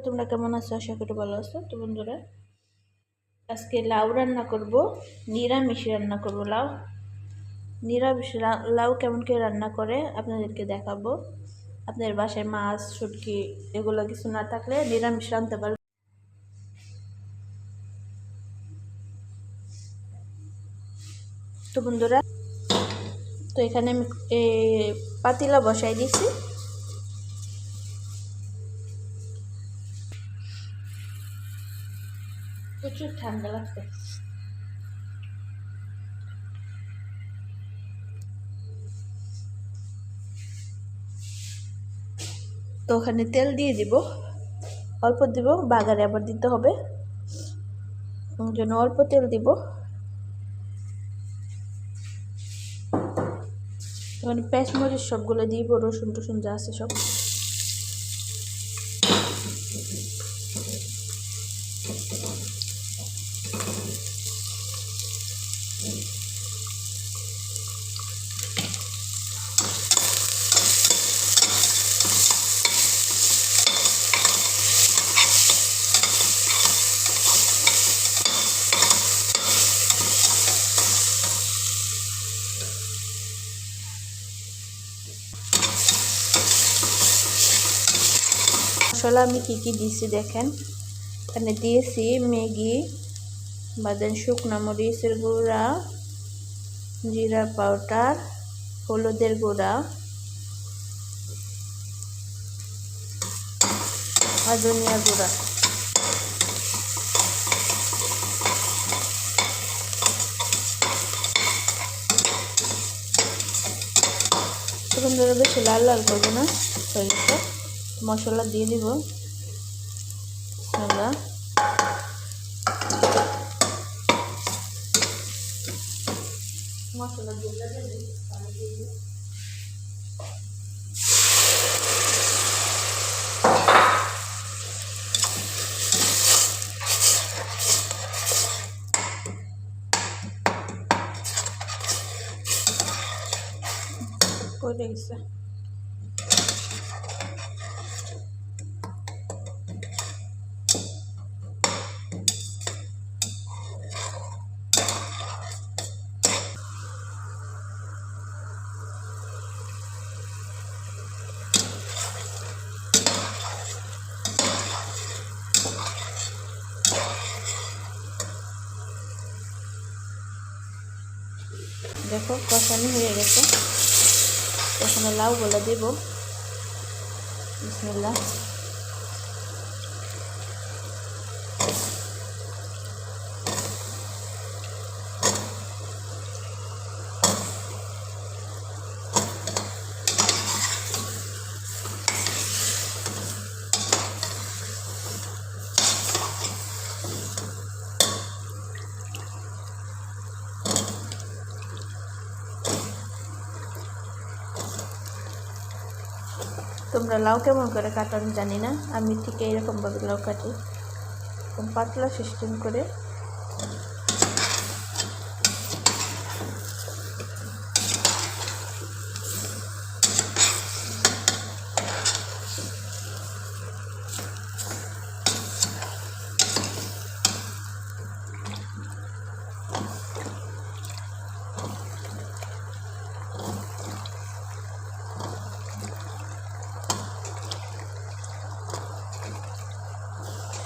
তোমরা কেমন আছো? আশা করি ভালো আছো। তো বন্ধুরা, আজকে লাউ রান্না করব, নিরামিষ রান্না করব। নিরামিষ লাউ কেমন করে রান্না করে আপনাদেরকে দেখাবো। আপনাদের বাসায় মাছ, শুটকি এগুলো কিছু না থাকলে নিরামিষ রান্নতে পারবেন। তো বন্ধুরা, তো এখানে আমি পাতিলা বসাই দিয়েছি। প্রচুর ঠান্ডা লাগছে। তো ওখানে তেল দিয়ে দিব, অল্প দিব, বাগারে আবার দিতে হবে, ওই জন্য অল্প তেল দিব। মানে পেঁয়াজ মরিচ সবগুলো দিব, রসুন টসুন যা আছে সব। মশলা আমি কি দিয়েছি দেখেন। এখানে দিয়েছি ম্যাগি, বাদেন শুকনো মরিচের গুঁড়া, জিরা পাউডার, হলুদের গুঁড়া আর ধনিয়া গুঁড়া। তখন ধরে বেশি লাল লাল করবো না, মশলা দিয়ে দিব। মশলা দিয়ে পড়ে গেছে। দেখো কষানি হয়ে গেছে। এখানে লাউগুলো দেব। বিসমিল্লাহ। তোমরা লাউ কেমন করে কাটো আমি জানি না, আমি ঠিক এইরকমভাবে লাউ কাটি, পাতলা সিস্টেম করে।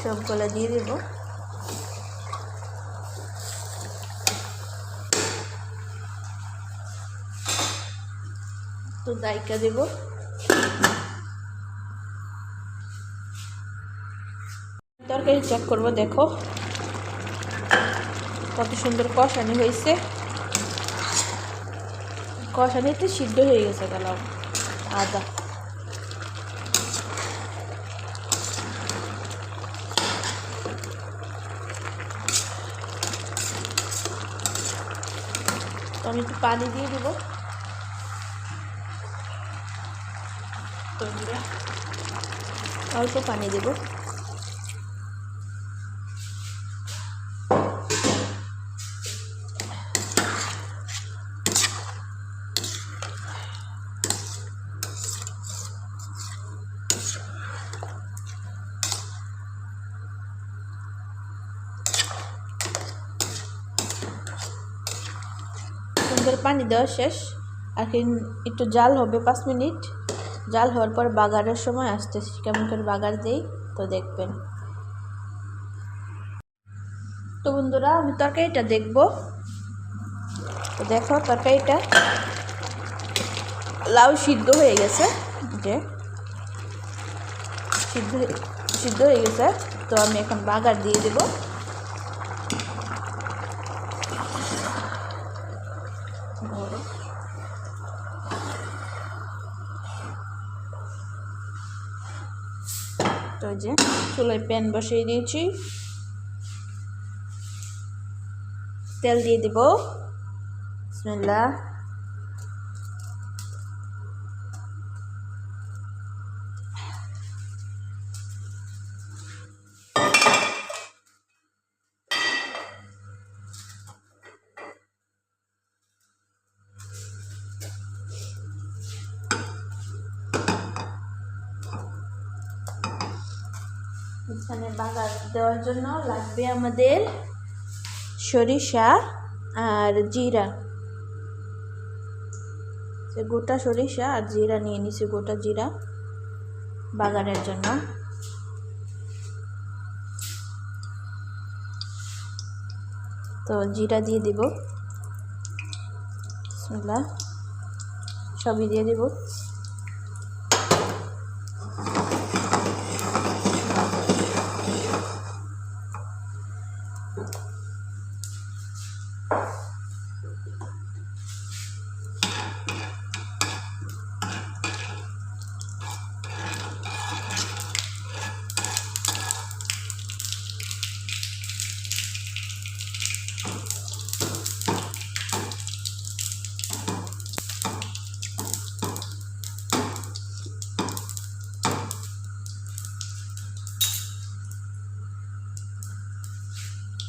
সবগুলো দিয়ে দেব। তো দাইকা দেব। তরকারি চেক করবো, দেখো কত সুন্দর কষানি হয়েছে। কষানিতে সিদ্ধ হয়ে গেছে গেলাম আদা। আমি একটু পানি দিয়ে দেবো। অল্প পানি দেব। করে পানি দেওয়া শেষ, আর একটু জাল হবে 5 মিনিট। জাল হওয়ার পর বাগারের সময় আসতেছি, কেমন করে বাগার দেই তো দেখবেন। তো বন্ধুরা আমি তরকারিটা দেখবো। তো দেখো তরকারিটা লাউ সিদ্ধ হয়ে গেছে, যে সিদ্ধ হয়ে গেছে। তো আমি এখন বাগার দিয়ে দেব। তো যে চুলায় প্যান বসিয়ে দিয়েছি, তেল দিয়ে দেব। বিসমিল্লাহ। এখানে বাগার দেওয়ার জন্য লাগবে আমাদের সরিষা আর জিরা। গোটা সরিষা আর জিরা নিয়ে নিছি, গোটা জিরা বাগারের জন্য। তো জিরা দিয়ে দিব, বিসমিল্লাহ, সবই দিয়ে দিব।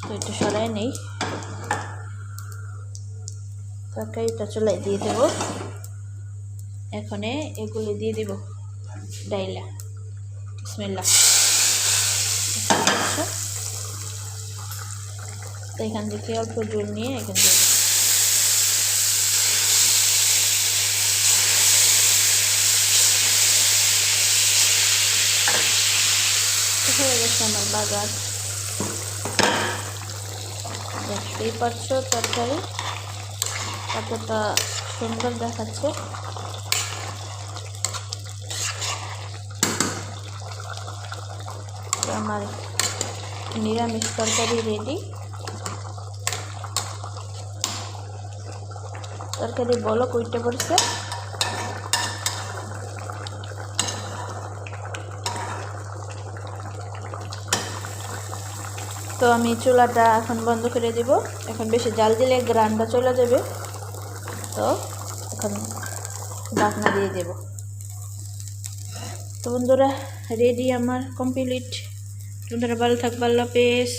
তো এটা সরাই নেই, তরকারিটা চুলায় দিয়ে দেব। এখন এগুলো দিয়ে দিব ডাইলা, বিসমিল্লাহ। তো এখান থেকে অল্প জল নিয়ে এখান থেকে হয়ে গেছে আমার বাগার। দেখতেই পাচ্ছ তরকারি কতটা সুন্দর দেখাচ্ছে। আমার নিরামিষ তরকারি রেডি। তরকারি বলক উঠে পড়ছে। তো আমি চুলাটা এখন বন্ধ করে দিব। এখন বেশি জাল দিলে গ্রানটা চলে যাবে, তো এখন ঢাকনা দিয়ে দেব। তো বন্ধুরা রেডি আমার কমপ্লিট। বন্ধুরা ভালো থাকবে, আল্লাহ হাফেজ।